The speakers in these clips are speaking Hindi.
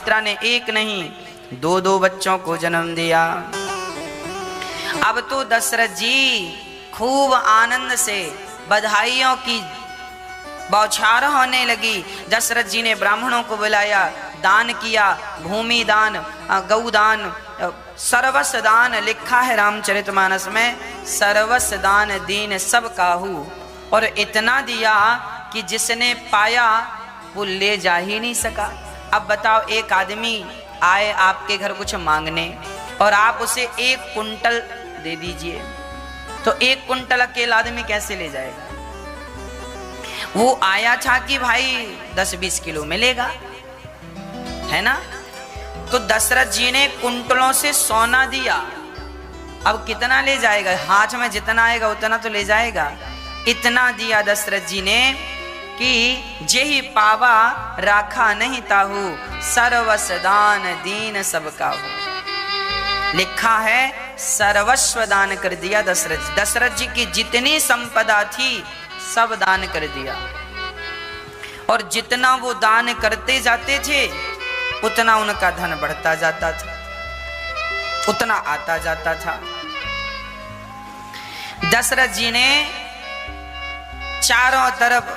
सुमित्रा ने एक नहीं 2 बच्चों को जन्म दिया। अब तो दशरथ जी खूब आनंद से बधाइयों की बौछार होने लगी। दशरथ जी ने ब्राह्मणों को बुलाया, दान किया, भूमि दान, गौ दान, सर्वस्व दान। लिखा है रामचरितमानस में, सर्वस्व दान दीन सब काहू। और इतना दिया कि जिसने पाया वो ले जा ही नहीं सका। अब बताओ, एक आदमी आए आपके घर कुछ मांगने और आप उसे 1 कुंटल दे दीजिए, तो 1 कुंटल अकेला आदमी कैसे ले जाएगा? वो आया था कि भाई 10-20 किलो मिलेगा, है ना? तो दशरथ जी ने कुंटलों से सोना दिया। अब कितना ले जाएगा? हाथ में जितना आएगा उतना तो ले जाएगा। इतना दिया दशरथ जी ने कि जेहि पावा राखा नहीं ताहू, सर्वस्व दान दीन सब काहू। लिखा है सर्वस्व दान कर दिया दशरथ। दशरथ जी की जितनी संपदा थी सब दान कर दिया। और जितना वो दान करते जाते थे उतना उनका धन बढ़ता जाता था, उतना आता जाता था। दशरथ जी ने चारों तरफ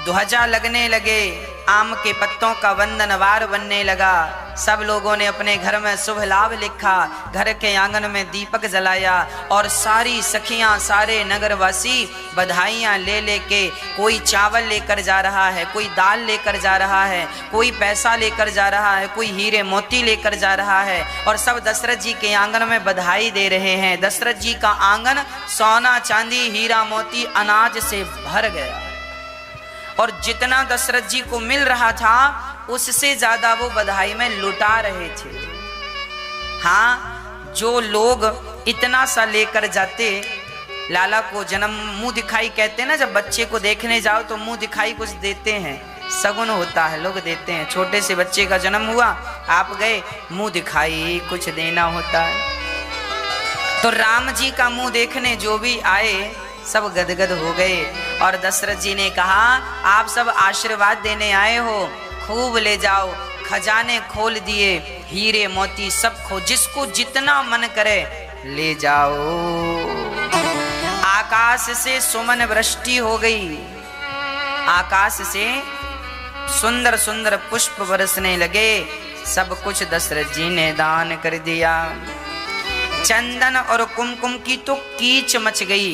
ध्वजा लगने लगे, आम के पत्तों का वंदनवार बनने लगा। सब लोगों ने अपने घर में शुभ लाभ लिखा, घर के आंगन में दीपक जलाया और सारी सखियां, सारे नगरवासी बधाइयां ले लेके, कोई चावल लेकर जा रहा है, कोई दाल लेकर जा रहा है, कोई पैसा लेकर जा रहा है, कोई हीरे मोती लेकर जा रहा है और सब दशरथ जी के आंगन में बधाई दे रहे हैं। दशरथ जी का आंगन सोना चांदी हीरा मोती अनाज से भर गया और जितना दशरथ जी को मिल रहा था उससे ज्यादा वो बधाई में लुटा रहे थे। हाँ, जो लोग इतना सा लेकर जाते, लाला को जन्म मुंह दिखाई कहते हैं ना, जब बच्चे को देखने जाओ तो मुंह दिखाई कुछ देते हैं, सगुन होता है, लोग देते हैं। छोटे से बच्चे का जन्म हुआ, आप गए, मुंह दिखाई कुछ देना होता है। तो राम जी का मुंह देखने जो भी आए सब गदगद हो गए और दशरथ जी ने कहा, आप सब आशीर्वाद देने आए हो, खूब ले जाओ। खजाने खोल दिए, हीरे मोती सब खो, जिसको जितना मन करे ले जाओ। आकाश से सुमन वृष्टि हो गई, आकाश से सुंदर सुंदर पुष्प बरसने लगे। सब कुछ दशरथ जी ने दान कर दिया। चंदन और कुमकुम की तो कीच मच गई।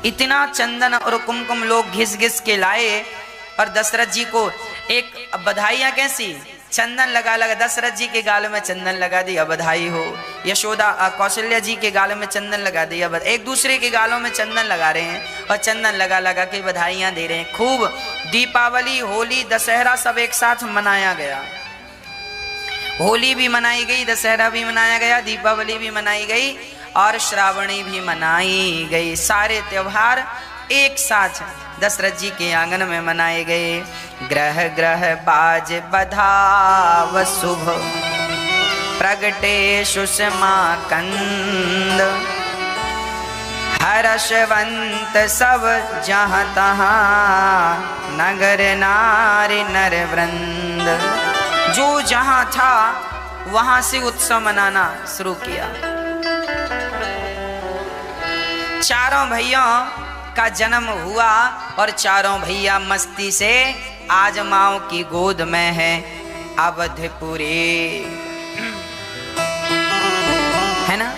इतना चंदन और कुमकुम लोग घिस घिस के लाए और दशरथ जी को एक बधाइयां कैसी, चंदन लगा लगा, दशरथ जी के गाल में चंदन लगा दिया, बधाई हो। यशोदा कौशल्या जी के गाल में चंदन लगा दिया, एक दूसरे के गालों में चंदन लगा रहे हैं और चंदन लगा लगा के बधाइयां दे रहे हैं। खूब दीपावली, होली, दशहरा सब एक साथ मनाया गया। होली भी मनाई गई, दशहरा भी मनाया गया, दीपावली भी मनाई गई और श्रावणी भी मनाई गई। सारे त्योहार एक साथ दशरथ जी के आंगन में मनाए गए। ग्रह ग्रह बाज बधाव शुभ, प्रगटे सुषमा कंद। हर्षवंत सब जहाँ तहाँ, नगर नारी नर वृंद। जो जहाँ था वहां से उत्सव मनाना शुरू किया। चारों भैया का जन्म हुआ और चारों भैया मस्ती से आज माओ की गोद में है अवधपुरी, है ना?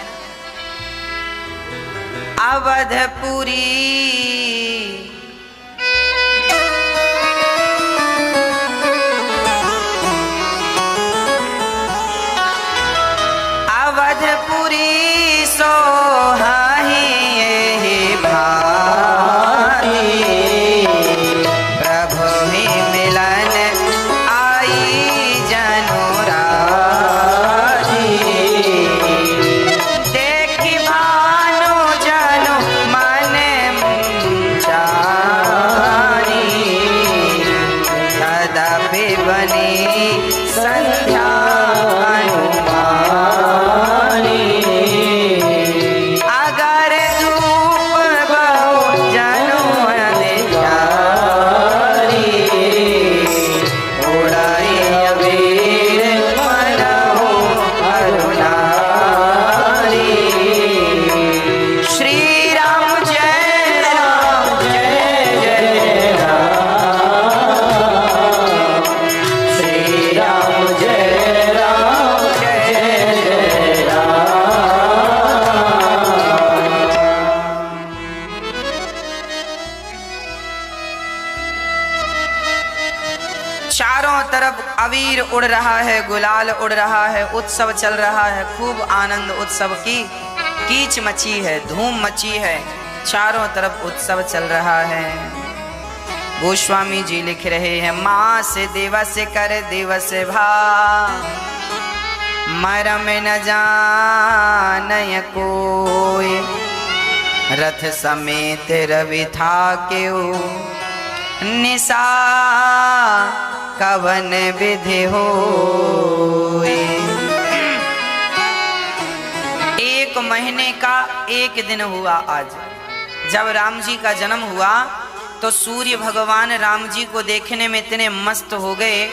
अवधपुरी अवधपुरी सोहाही प्रभु ही मिलन आई जनोराही। देखी भानु जनु मन अबीर उड़ रहा है, गुलाल उड़ रहा है, उत्सव चल रहा है, खूब आनंद उत्सव की कीच मची है, धूम मची है, चारों तरफ उत्सव चल रहा है। गोस्वामी जी लिख रहे हैं, माँ से दिवस कर दिवस भा, मरम न जानय कोय, रथ समेत रवि था क्यों, निशा कवन विधि होय। एक महीने का एक दिन हुआ आज। जब राम जी का जन्म हुआ तो सूर्य भगवान राम जी को देखने में इतने मस्त हो गए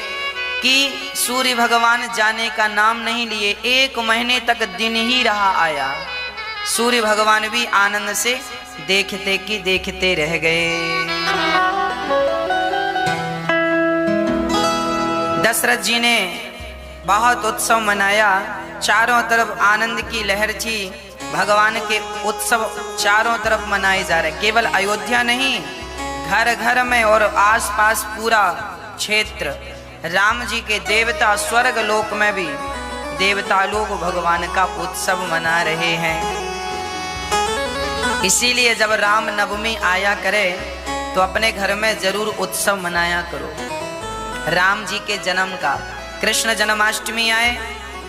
कि सूर्य भगवान जाने का नाम नहीं लिए। एक महीने तक दिन ही रहा आया। सूर्य भगवान भी आनंद से देखते कि देखते रह गए। दशरथ जी ने बहुत उत्सव मनाया, चारों तरफ आनंद की लहर थी। भगवान के उत्सव चारों तरफ मनाए जा रहे। केवल अयोध्या नहीं, घर घर में और आसपास पूरा क्षेत्र राम जी के देवता, स्वर्ग लोक में भी देवता लोग भगवान का उत्सव मना रहे हैं। इसीलिए जब राम नवमी आया करे तो अपने घर में जरूर उत्सव मनाया करो राम जी के जन्म का। कृष्ण जन्माष्टमी आए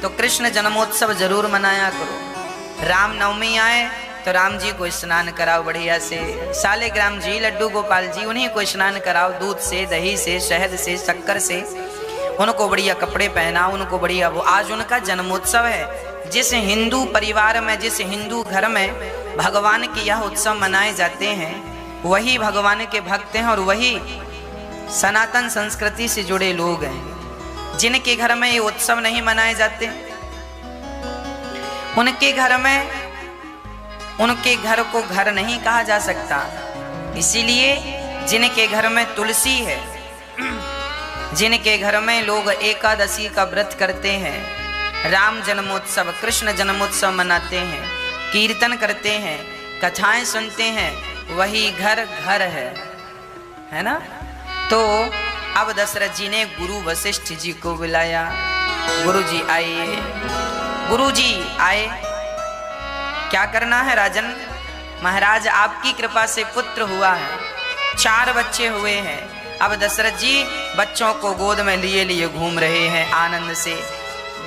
तो कृष्ण जन्मोत्सव जरूर मनाया करो। राम नवमी आए तो राम जी को स्नान कराओ बढ़िया से। सालिग्राम जी, लड्डू गोपाल जी, उन्हीं को स्नान कराओ दूध से, दही से, शहद से, शक्कर से। उनको बढ़िया कपड़े पहनाओ, उनको बढ़िया। वो आज उनका जन्मोत्सव है। जिस हिंदू परिवार में, जिस हिंदू घर में भगवान के यह उत्सव मनाए जाते हैं, वही भगवान के भक्त हैं और वही सनातन संस्कृति से जुड़े लोग हैं। जिनके घर में ये उत्सव नहीं मनाए जाते, उनके घर में, उनके घर को घर नहीं कहा जा सकता। इसीलिए जिनके घर में तुलसी है, जिनके घर में लोग एकादशी का व्रत करते हैं, राम जन्मोत्सव, कृष्ण जन्मोत्सव मनाते हैं, कीर्तन करते हैं, कथाएं सुनते हैं, वही घर घर है ना। तो अब दशरथ जी ने गुरु वशिष्ठ जी को बुलाया। गुरु जी आइए। गुरु जी आए। क्या करना है राजन? महाराज आपकी कृपा से पुत्र हुआ है, 4 बच्चे हुए हैं। अब दशरथ जी बच्चों को गोद में लिए लिए घूम रहे हैं आनंद से।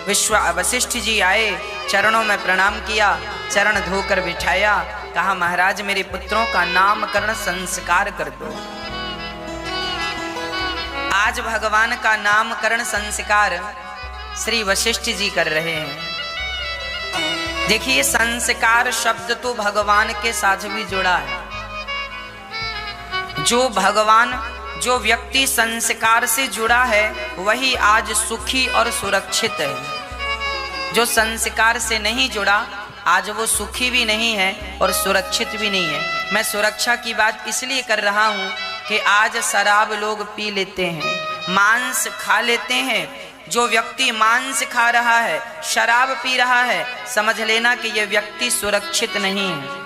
वशिष्ठ जी आए, चरणों में प्रणाम किया, चरण धोकर बिठाया, कहा महाराज मेरे पुत्रों का नामकरण संस्कार कर दो। आज भगवान का नामकरण संस्कार श्री वशिष्ठ जी कर रहे हैं। देखिए, संस्कार शब्द तो भगवान के साथ भी जुड़ा है। जो व्यक्ति संस्कार से जुड़ा है वही आज सुखी और सुरक्षित है। जो संस्कार से नहीं जुड़ा आज वो सुखी भी नहीं है और सुरक्षित भी नहीं है। मैं सुरक्षा की बात इसलिए कर रहा हूँ कि आज शराब लोग पी लेते हैं, मांस खा लेते हैं। जो व्यक्ति मांस खा रहा है, शराब पी रहा है, समझ लेना कि यह व्यक्ति सुरक्षित नहीं है।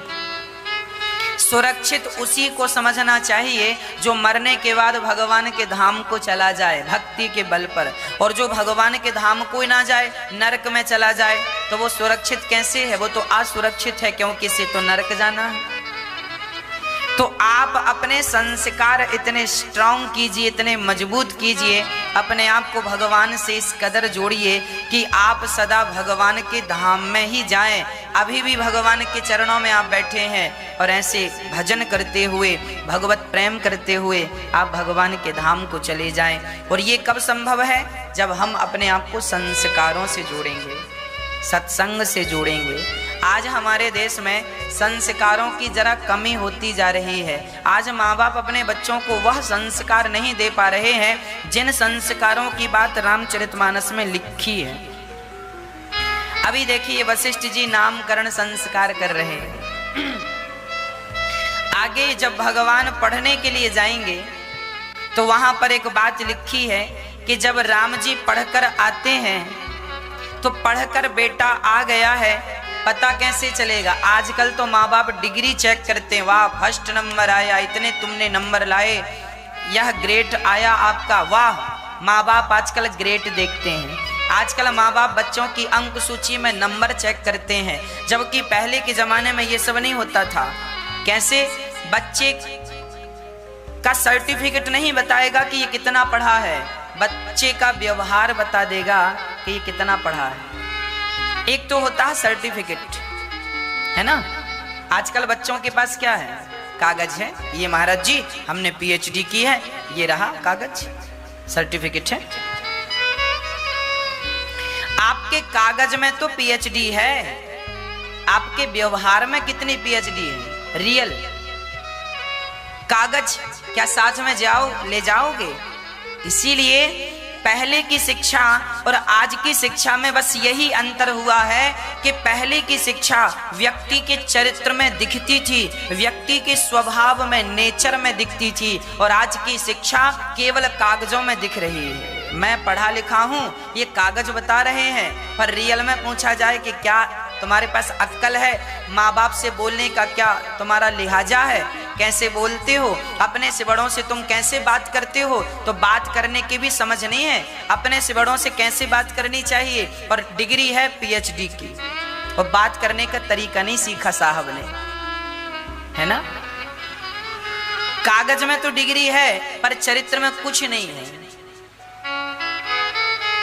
सुरक्षित उसी को समझना चाहिए जो मरने के बाद भगवान के धाम को चला जाए भक्ति के बल पर। और जो भगवान के धाम को ना जाए, नरक में चला जाए, तो वो सुरक्षित कैसे है? वो तो असुरक्षित है, क्योंकि इसे तो नरक जाना है। तो आप अपने संस्कार इतने स्ट्रांग कीजिए, इतने मजबूत कीजिए, अपने आप को भगवान से इस कदर जोड़िए कि आप सदा भगवान के धाम में ही जाएं। अभी भी भगवान के चरणों में आप बैठे हैं और ऐसे भजन करते हुए, भगवत प्रेम करते हुए आप भगवान के धाम को चले जाएं। और ये कब संभव है? जब हम अपने आप को संस्कारों से जोड़ेंगे, सत्संग से जोड़ेंगे। आज हमारे देश में संस्कारों की जरा कमी होती जा रही है। आज माँ बाप अपने बच्चों को वह संस्कार नहीं दे पा रहे हैं जिन संस्कारों की बात रामचरितमानस में लिखी है। अभी देखिए, वशिष्ठ जी नामकरण संस्कार कर रहे हैं। आगे जब भगवान पढ़ने के लिए जाएंगे तो वहां पर एक बात लिखी है कि जब राम जी पढ़कर आते हैं तो पढ़कर बेटा आ गया है, पता कैसे चलेगा? आजकल तो माँ बाप डिग्री चेक करते हैं, वाह फर्स्ट नंबर आया, इतने तुमने नंबर लाए, यह ग्रेड आया आपका, वाह माँ बाप आजकल ग्रेड देखते हैं, आजकल माँ बाप बच्चों की अंक सूची में नंबर चेक करते हैं, जबकि पहले के जमाने में ये सब नहीं होता था। कैसे? बच्चे का सर्टिफिकेट नहीं बताएगा कि ये कितना पढ़ा है, बच्चे का व्यवहार बता देगा कि ये कितना पढ़ा है। एक तो होता है सर्टिफिकेट, है ना। आजकल बच्चों के पास क्या है? कागज है, ये महाराज जी हमने पीएचडी की है, ये रहा कागज, सर्टिफिकेट है। आपके कागज में तो पीएचडी है, आपके व्यवहार में कितनी पीएचडी है? रियल कागज क्या साथ में ले जाओगे? इसीलिए पहले की शिक्षा और आज की शिक्षा में बस यही अंतर हुआ है कि पहले की शिक्षा व्यक्ति के चरित्र में दिखती थी, व्यक्ति के स्वभाव में, नेचर में दिखती थी, और आज की शिक्षा केवल कागजों में दिख रही है। मैं पढ़ा लिखा हूँ, ये कागज बता रहे हैं, पर रियल में पूछा जाए कि क्या तुम्हारे पास अक्ल है? माँ बाप से बोलने का क्या तुम्हारा लिहाजा है? कैसे बोलते हो? अपने से बड़ों से तुम कैसे बात करते हो? तो बात करने की भी समझ नहीं है, अपने से बड़ों से कैसे बात करनी चाहिए, और डिग्री है पीएचडी की, और बात करने का तरीका नहीं सीखा साहब ने, है ना। कागज में तो डिग्री है पर चरित्र में कुछ नहीं है।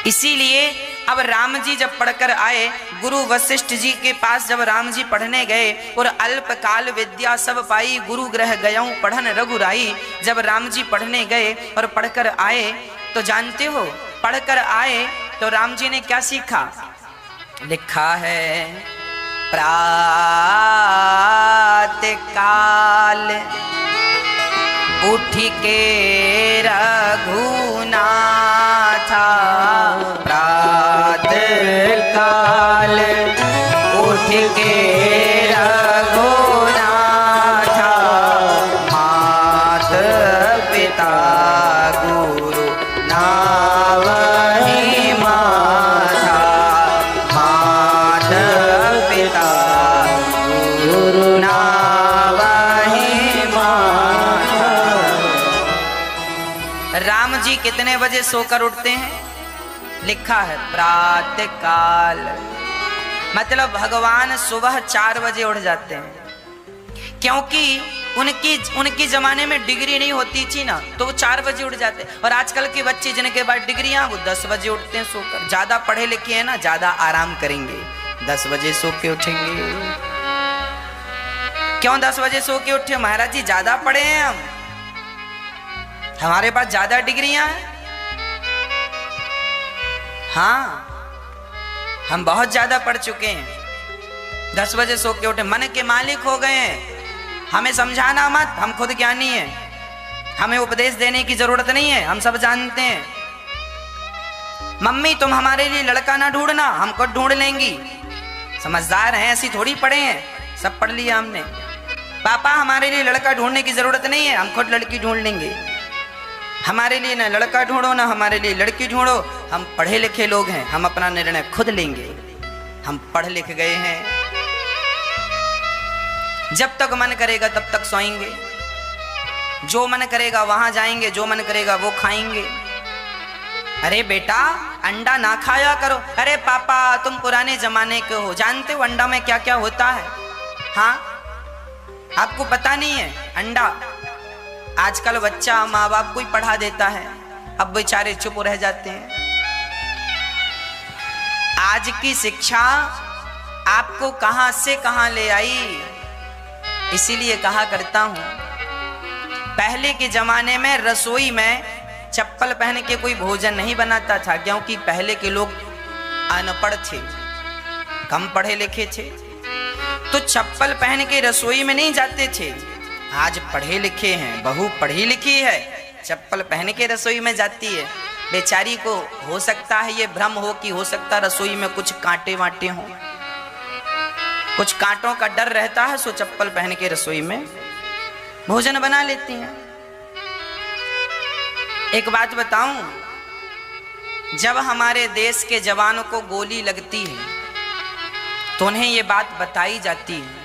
इसीलिए अब राम जी जब पढ़कर आए, गुरु वशिष्ठ जी के पास जब राम जी पढ़ने गए, और अल्पकाल विद्या सब पाई, गुरु ग्रह गयऊं पढ़न रघुराई। जब राम जी पढ़ने गए और पढ़कर आए, तो जानते हो पढ़कर आए तो राम जी ने क्या सीखा? लिखा है प्रातः काल उठ के रघुनाथा, प्रातः काल उठ के रघुनाथा, माता पिता गुरु नावहि माथा, माता पिता गुरु नावहि माथा। राम जी कितने बजे सोकर उठते हैं? लिखा है प्रातः काल, मतलब भगवान सुबह 4 बजे उठ जाते हैं, क्योंकि उनकी जमाने में डिग्री नहीं होती थी ना, तो वो 4 बजे उठ जाते। और आजकल के बच्चे जिनके बाद डिग्रियां, वो 10 बजे उठते हैं सोकर। ज्यादा पढ़े लिखे हैं ना, ज्यादा आराम करेंगे, 10 बजे सो के उठेंगे। क्यों 10 बजे सो के उठे? महाराज जी ज्यादा पढ़े हैं हम, हमारे पास ज्यादा डिग्रियां हैं। हाँ, हम बहुत ज्यादा पढ़ चुके हैं, 10 बजे सो के उठे, मन के मालिक हो गए हैं। हमें समझाना मत, हम खुद ज्ञानी हैं, हमें उपदेश देने की जरूरत नहीं है, हम सब जानते हैं। मम्मी तुम हमारे लिए लड़का ना ढूंढना, हम खुद ढूंढ लेंगी, समझदार हैं, ऐसी थोड़ी पढ़े हैं, सब पढ़ लिया हमने। पापा हमारे लिए लड़का ढूंढने की जरूरत नहीं है, हम खुद लड़की ढूंढ लेंगे। हमारे लिए ना लड़का ढूंढो ना हमारे लिए लड़की ढूंढो, हम पढ़े लिखे लोग हैं, हम अपना निर्णय खुद लेंगे, हम पढ़ लिख गए हैं। जब तक मन करेगा तब तक सोएंगे, जो मन करेगा वहां जाएंगे, जो मन करेगा वो खाएंगे। अरे बेटा अंडा ना खाया करो। अरे पापा तुम पुराने जमाने के हो, जानते हो अंडा में क्या क्या होता है? हाँ, आपको पता नहीं है? अंडा आजकल बच्चा माँ बाप को ही पढ़ा देता है, अब बेचारे चुप रह जाते हैं। आज की शिक्षा आपको कहां से कहां ले आई। इसीलिए कहा करता हूं, पहले के जमाने में रसोई में चप्पल पहन के कोई भोजन नहीं बनाता था, क्योंकि पहले के लोग अनपढ़ थे, कम पढ़े लिखे थे, तो चप्पल पहन के रसोई में नहीं जाते थे। आज पढ़े लिखे हैं, बहू पढ़ी लिखी है, चप्पल पहन के रसोई में जाती है। बेचारी को हो सकता है ये भ्रम हो कि हो सकता रसोई में कुछ कांटे वाटे हों, कुछ कांटों का डर रहता है, सो चप्पल पहन के रसोई में भोजन बना लेती हैं। एक बात बताऊं, जब हमारे देश के जवानों को गोली लगती है तो उन्हें ये बात बताई जाती है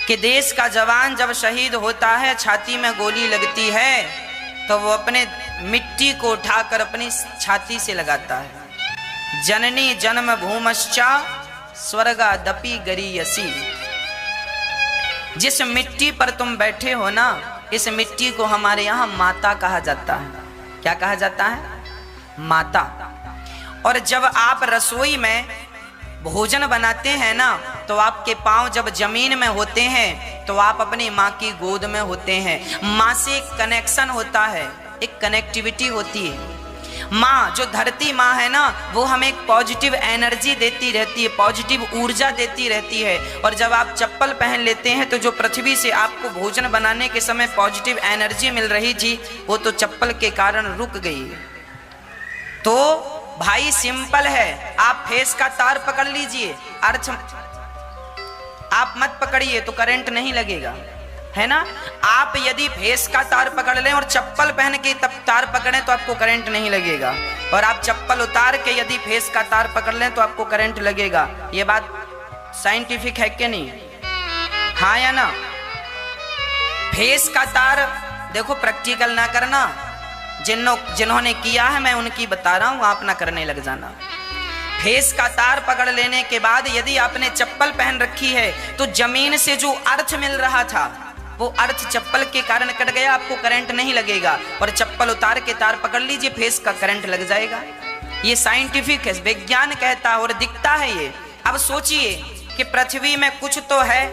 कि देश का जवान जब शहीद होता है, छाती में गोली लगती है, तो वो अपने मिट्टी को उठाकर अपनी छाती से लगाता है। जननी जन्म भूमश्चा स्वर्गादपि गरीयसी। जिस मिट्टी पर तुम बैठे हो ना, इस मिट्टी को हमारे यहाँ माता कहा जाता है। क्या कहा जाता है? माता। और जब आप रसोई में भोजन बनाते हैं ना, तो आपके पांव जब जमीन में होते हैं तो आप अपनी माँ की गोद में होते हैं। माँ से एक कनेक्शन होता है, एक कनेक्टिविटी होती है। माँ जो धरती माँ है ना, वो हमें एक पॉजिटिव एनर्जी देती रहती है, पॉजिटिव ऊर्जा देती रहती है। और जब आप चप्पल पहन लेते हैं तो जो पृथ्वी से आपको भोजन बनाने के समय पॉजिटिव एनर्जी मिल रही थी, वो तो चप्पल के कारण रुक गई। तो भाई सिंपल है, आप फेस का तार पकड़ लीजिए, अर्थ आप मत पकड़िए तो करंट नहीं लगेगा, है ना। आप यदि फेस का तार पकड़ लें और चप्पल पहन के तब तार पकड़ें तो आपको करंट नहीं लगेगा, और आप चप्पल उतार के यदि फेस का तार पकड़ लें तो आपको करंट लगेगा। ये बात साइंटिफिक है कि नहीं? हाँ या ना? फेस का तार देखो, प्रैक्टिकल ना करना, जिन्होंने किया है मैं उनकी बता रहा हूं, आप ना करने लग जाना। फेस का तार पकड़ लेने के बाद यदि आपने चप्पल पहन रखी है तो जमीन से जो अर्थ मिल रहा था वो अर्थ चप्पल के कारण कट गया, आपको करंट नहीं लगेगा। और चप्पल उतार के तार पकड़ लीजिए, फेस का करंट लग जाएगा। ये साइंटिफिक है, विज्ञान कहता है और दिखता है ये। अब सोचिए कि पृथ्वी में कुछ तो है,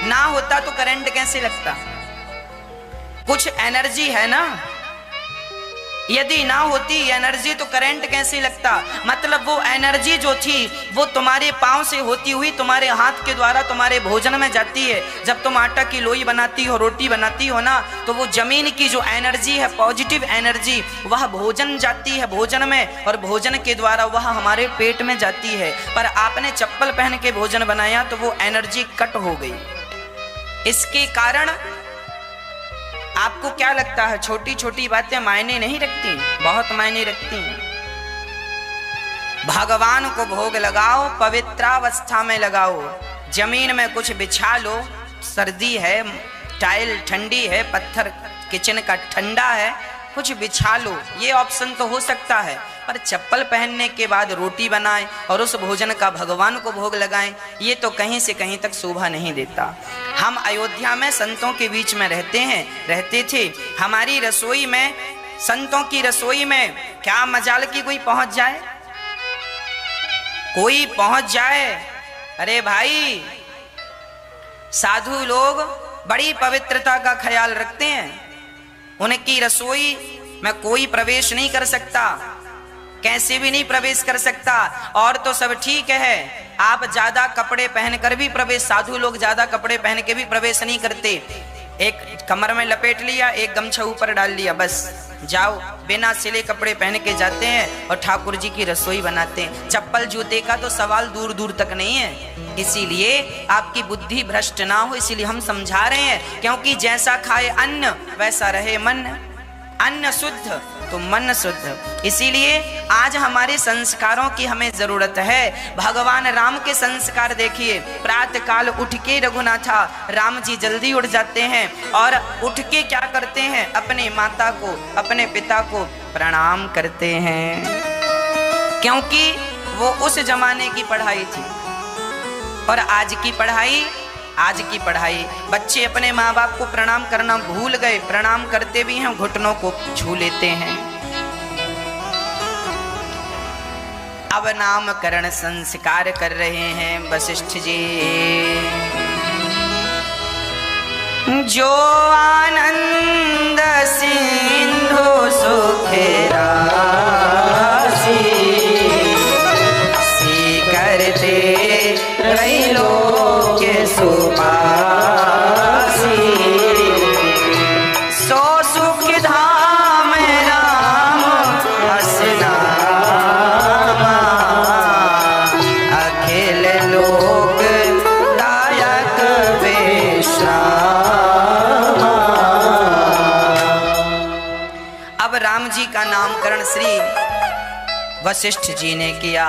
ना होता तो करंट कैसे लगता? कुछ एनर्जी है ना, यदि ना होती एनर्जी तो करंट कैसे लगता? मतलब वो एनर्जी जो थी वो तुम्हारे पांव से होती हुई तुम्हारे हाथ के द्वारा तुम्हारे भोजन में जाती है। जब तुम आटा की लोई बनाती हो, रोटी बनाती हो ना, तो वो जमीन की जो एनर्जी है, पॉजिटिव एनर्जी, वह भोजन जाती है भोजन में, और भोजन के द्वारा वह हमारे पेट में जाती है। पर आपने चप्पल पहन के भोजन बनाया तो वो एनर्जी कट हो गई। इसके कारण आपको क्या लगता है? छोटी छोटी बातें मायने नहीं रखती, बहुत मायने रखती हैं। भगवान को भोग लगाओ, पवित्रावस्था में लगाओ। जमीन में कुछ बिछा लो, सर्दी है, टाइल ठंडी है, पत्थर किचन का ठंडा है, कुछ बिछा लो, ये ऑप्शन तो हो सकता है। पर चप्पल पहनने के बाद रोटी बनाएं और उस भोजन का भगवान को भोग लगाएं, ये तो कहीं से कहीं तक शोभा नहीं देता। हम अयोध्या में संतों के बीच में रहते थे। हमारी रसोई में, संतों की रसोई में क्या मजाल की कोई पहुंच जाए, कोई पहुंच जाए। अरे भाई, साधु लोग बड़ी पवित्रता का ख्याल रखते हैं, उनकी रसोई में कोई प्रवेश नहीं कर सकता, कैसे भी नहीं प्रवेश कर सकता। और तो सब ठीक है, आप ज्यादा कपड़े पहनकर भी प्रवेश, साधु लोग ज्यादा कपड़े पहन के भी प्रवेश नहीं करते। एक कमर में लपेट लिया, एक गमछा ऊपर डाल लिया, बस जाओ, बिना सिले कपड़े पहन के जाते हैं और ठाकुर जी की रसोई बनाते हैं। चप्पल जूते का तो सवाल दूर दूर तक नहीं है। इसीलिए आपकी बुद्धि भ्रष्ट ना हो, इसीलिए हम समझा रहे हैं, क्योंकि जैसा खाए अन्न वैसा रहे मन। अन्न शुद्ध तो मन शुद्ध। इसीलिए आज हमारे संस्कारों की हमें जरूरत है। भगवान राम के संस्कार देखिए, प्रातः काल उठ के रघुनाथा राम जी जल्दी उठ जाते हैं और उठ के क्या करते हैं? अपने माता को, अपने पिता को प्रणाम करते हैं, क्योंकि वो उस जमाने की पढ़ाई थी। और आज की पढ़ाई बच्चे अपने माँ बाप को प्रणाम करना भूल गए, प्रणाम करते भी हैं, घुटनों को छू लेते हैं। अब नामकरण संस्कार कर रहे हैं वशिष्ठ जी। जो आनंद सिंधु सुखे राशि, सी करते त्रैलोक सुपासी, सो सुख धाम राम असनामा, अखिल लोक दायक विश्रामा। अब राम जी का नामकरण श्री वशिष्ठ जी ने किया।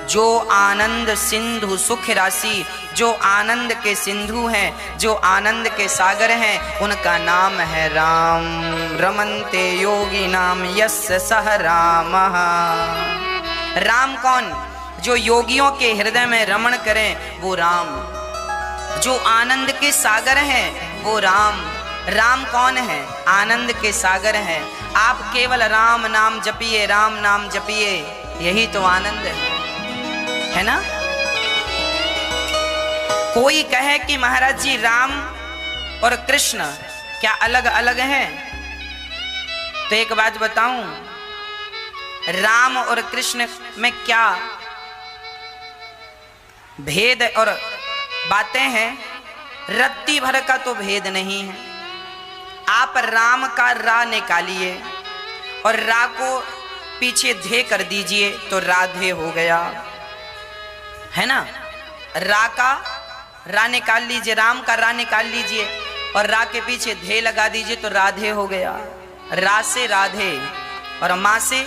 जो आनंद सिंधु सुख राशि, जो आनंद के सिंधु हैं, जो आनंद के सागर हैं, उनका नाम है राम। रमन्ते योगी नाम यस्य सह रामः। राम कौन? जो योगियों के हृदय में रमण करें वो राम। जो आनंद के सागर हैं वो राम। राम कौन है? आनंद के सागर हैं। आप केवल राम नाम जपिए, राम नाम जपिए, यही तो आनंद है ना। कोई कहे कि महाराज जी राम और कृष्ण क्या अलग अलग हैं? तो एक बात बताऊं, राम और कृष्ण में क्या भेद और बातें हैं? रत्ती भर का तो भेद नहीं है। आप राम का रा निकालिए और रा को पीछे धे कर दीजिए तो राधे हो गया, है ना। रा का रा निकाल लीजिए, राम का रा निकाल लीजिए और रा के पीछे धे लगा दीजिए तो राधे हो गया। रा से राधे और मां से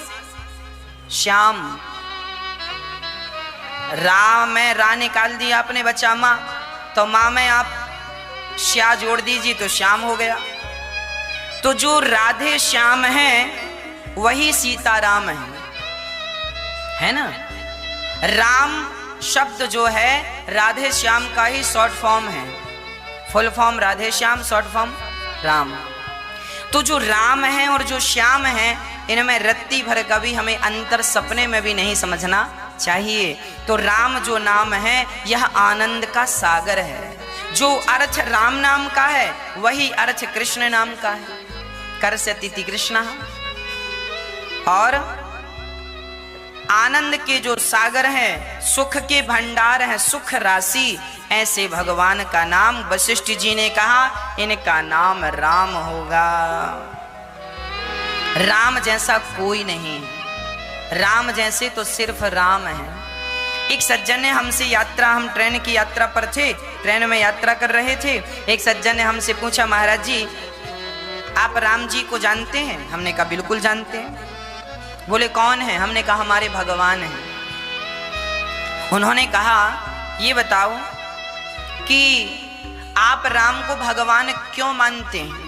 श्याम। रा में रा निकाल दिया आपने बच्चा मां, तो मां में आप श्या जोड़ दीजिए तो श्याम हो गया। तो जो राधे श्याम हैं वही सीताराम है ना। राम शब्द जो है राधे श्याम का ही शॉर्ट फॉर्म है। Full form Radhe Shyam, short form Ram. तो जो राम है और जो श्याम है, इनमें रत्ती भर का भी हमें अंतर सपने में भी नहीं समझना चाहिए। तो राम जो नाम है यह आनंद का सागर है। जो अर्थ राम नाम का है वही अर्थ कृष्ण नाम का है। करस्यति कृष्ण। और आनंद के जो सागर हैं, सुख के भंडार हैं, सुख राशि, ऐसे भगवान का नाम वशिष्ठ जी ने कहा इनका नाम राम होगा। राम जैसा कोई नहीं, राम जैसे तो सिर्फ राम है। एक सज्जन ने हमसे यात्रा, हम ट्रेन की यात्रा पर थे, ट्रेन में यात्रा कर रहे थे। एक सज्जन ने हमसे पूछा, महाराज जी आप राम जी को जानते हैं? हमने कहा बिल्कुल जानते हैं। बोले कौन है? हमने कहा हमारे भगवान हैं। उन्होंने कहा ये बताओ कि आप राम को भगवान क्यों मानते हैं?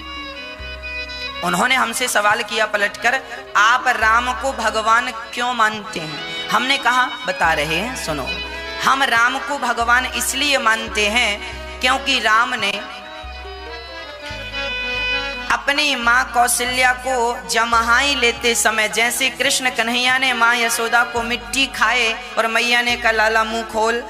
उन्होंने हमसे सवाल किया पलटकर, आप राम को भगवान क्यों मानते हैं? हमने कहा बता रहे हैं, सुनो। हम राम को भगवान इसलिए मानते हैं क्योंकि राम ने अपनी माँ कौशल्या को जमहाई लेते समय, जैसे कृष्ण कन्हैया ने माँ यशोदा को मिट्टी खाए और मैया ने कहा लाला मुंह खोल,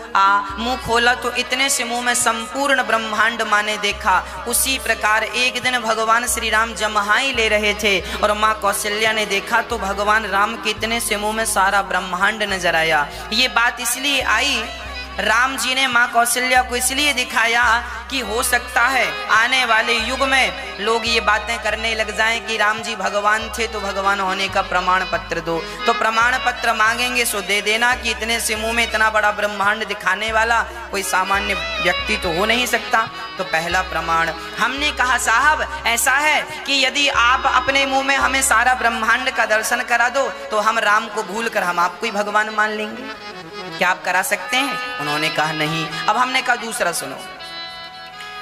मुंह खोला तो इतने से मुंह में संपूर्ण ब्रह्मांड माँ ने देखा। उसी प्रकार एक दिन भगवान श्री राम जमहाई ले रहे थे और माँ कौशल्या ने देखा तो भगवान राम के इतने से मुंह में सारा ब्रह्मांड नजर आया। ये बात इसलिए आई, राम जी ने माँ कौशल्या को इसलिए दिखाया कि हो सकता है आने वाले युग में लोग ये बातें करने लग जाएं कि राम जी भगवान थे तो भगवान होने का प्रमाण पत्र दो। तो प्रमाण पत्र मांगेंगे सो दे देना कि इतने से मुंह में इतना बड़ा ब्रह्मांड दिखाने वाला कोई सामान्य व्यक्ति तो हो नहीं सकता। तो पहला प्रमाण हमने कहा साहब ऐसा है कि यदि आप अपने मुंह में हमें सारा ब्रह्मांड का दर्शन करा दो तो हम राम को भूल कर हम आपको ही भगवान मान लेंगे। क्या आप करा सकते हैं? उन्होंने कहा नहीं। अब हमने कहा दूसरा सुनो।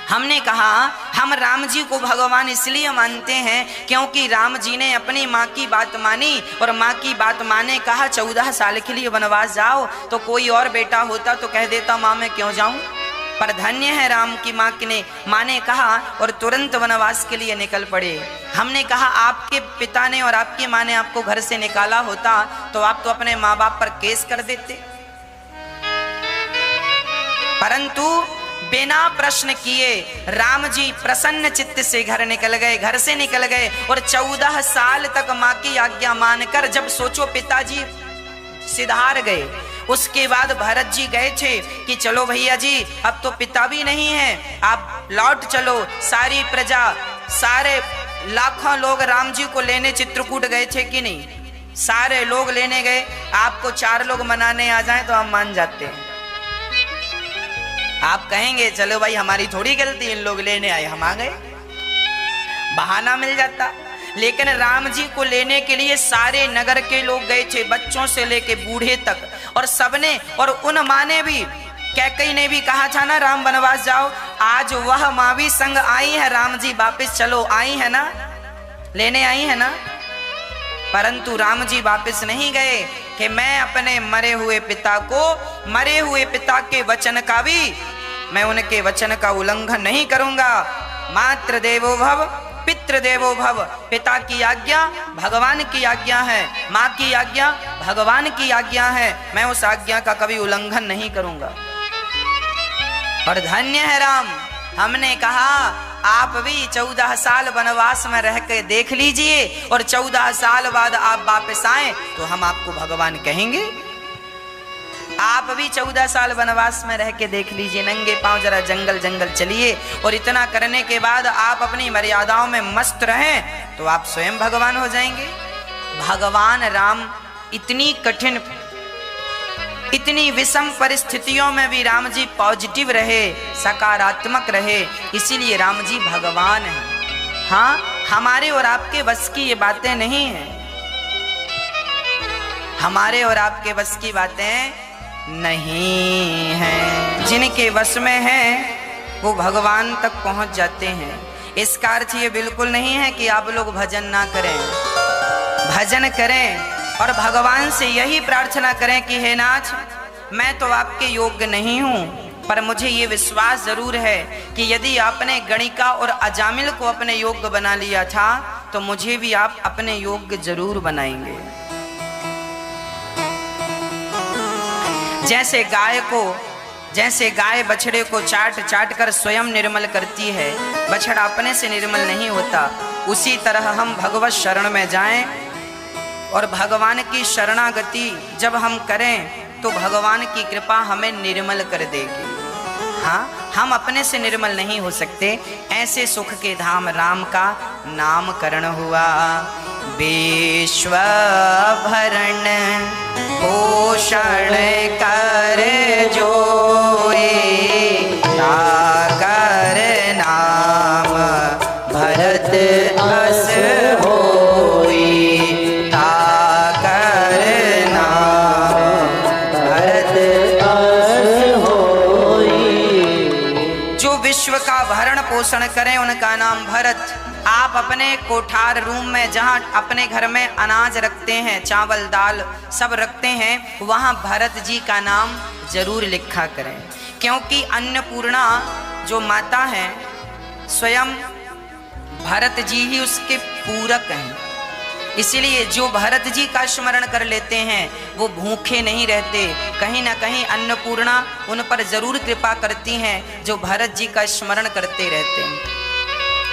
हमने कहा हम राम जी को भगवान इसलिए मानते हैं क्योंकि राम जी ने अपनी माँ की बात मानी और माँ की बात माने कहा 14 साल के लिए वनवास जाओ। तो कोई और बेटा होता तो कह देता माँ मैं क्यों जाऊं, पर धन्य है राम की माँ ने कहा और तुरंत वनवास के लिए निकल पड़े। हमने कहा आपके पिता ने और आपकी माँ ने आपको घर से निकाला होता तो आप तो अपने माँ बाप पर केस कर देते, परंतु बिना प्रश्न किए राम जी प्रसन्न चित्त से घर निकल गए, घर से निकल गए और 14 साल तक माँ की आज्ञा मानकर जब सोचो पिताजी सिधार गए, उसके बाद भरत जी गए थे कि चलो भैया जी अब तो पिता भी नहीं है, आप लौट चलो। सारी प्रजा, सारे लाखों लोग राम जी को लेने चित्रकूट गए थे कि नहीं? सारे लोग लेने गए। आपको 4 लोग मनाने आ जाएं तो हम मान जाते हैं। आप कहेंगे चलो भाई हमारी थोड़ी गलती, इन लोग लेने आए हम आ गए, बहाना मिल जाता। लेकिन राम जी को लेने के लिए सारे नगर के लोग गए थे, बच्चों से लेके बूढ़े तक, और सबने, और उन माँ ने भी, कैकेयी ने भी कहा था ना राम वनवास जाओ, आज वह माँ भी संग आई है, राम जी वापस चलो, आई है ना, लेने आई है ना। परंतु राम जी वापस नहीं गए कि मैं अपने मरे हुए पिता को, मरे हुए पिता के वचन का भी, मैं उनके वचन का उल्लंघन नहीं करूंगा। मातृ देवो भव पितृ देवो भव, पिता की आज्ञा भगवान की आज्ञा है, माँ की आज्ञा भगवान की आज्ञा है, मैं उस आज्ञा का कभी उल्लंघन नहीं करूंगा। और धन्य है राम, हमने कहा आप भी 14 साल वनवास में रह के देख लीजिए, और 14 साल बाद आप वापस आए तो हम आपको भगवान कहेंगे। आप भी 14 साल वनवास में रह के देख लीजिए, नंगे पांव जरा जंगल जंगल चलिए, और इतना करने के बाद आप अपनी मर्यादाओं में मस्त रहें तो आप स्वयं भगवान हो जाएंगे। भगवान राम इतनी कठिन, इतनी विषम परिस्थितियों में भी राम जी पॉजिटिव रहे, सकारात्मक रहे, इसीलिए राम जी भगवान हैं। हाँ, हमारे और आपके बस की ये बातें नहीं हैं, हमारे और आपके बस की बातें नहीं हैं। जिनके वश में है वो भगवान तक पहुंच जाते हैं। इसका अर्थ ये बिल्कुल नहीं है कि आप लोग भजन ना करें, भजन करें और भगवान से यही प्रार्थना करें कि हे नाथ, मैं तो आपके योग्य नहीं हूँ, पर मुझे ये विश्वास जरूर है कि यदि आपने गणिका और अजामिल को अपने योग्य बना लिया था तो मुझे भी आप अपने योग्य जरूर बनाएंगे। जैसे गाय बछड़े को चाट चाट कर स्वयं निर्मल करती है, बछड़ा अपने से निर्मल नहीं होता, उसी तरह हम भगवत शरण में जाएं और भगवान की शरणागति जब हम करें तो भगवान की कृपा हमें निर्मल कर देगी। हाँ, हम अपने से निर्मल नहीं हो सकते। ऐसे सुख के धाम राम का नामकरण हुआ। विश्व भरण पोषण कर जोए, सागर नाम भरत अस होई, सागर नाम भरत अस होई। जो विश्व का भरण पोषण करें उनका नाम भरत। आप अपने कोठार रूम में जहाँ अपने घर में अनाज रखते हैं, चावल दाल सब रखते हैं, वहाँ भरत जी का नाम जरूर लिखा करें, क्योंकि अन्नपूर्णा जो माता है स्वयं भरत जी ही उसके पूरक हैं। इसलिए जो भरत जी का स्मरण कर लेते हैं वो भूखे नहीं रहते, कहीं ना कहीं अन्नपूर्णा उन पर जरूर कृपा करती हैं जो भरत जी का स्मरण करते रहते हैं,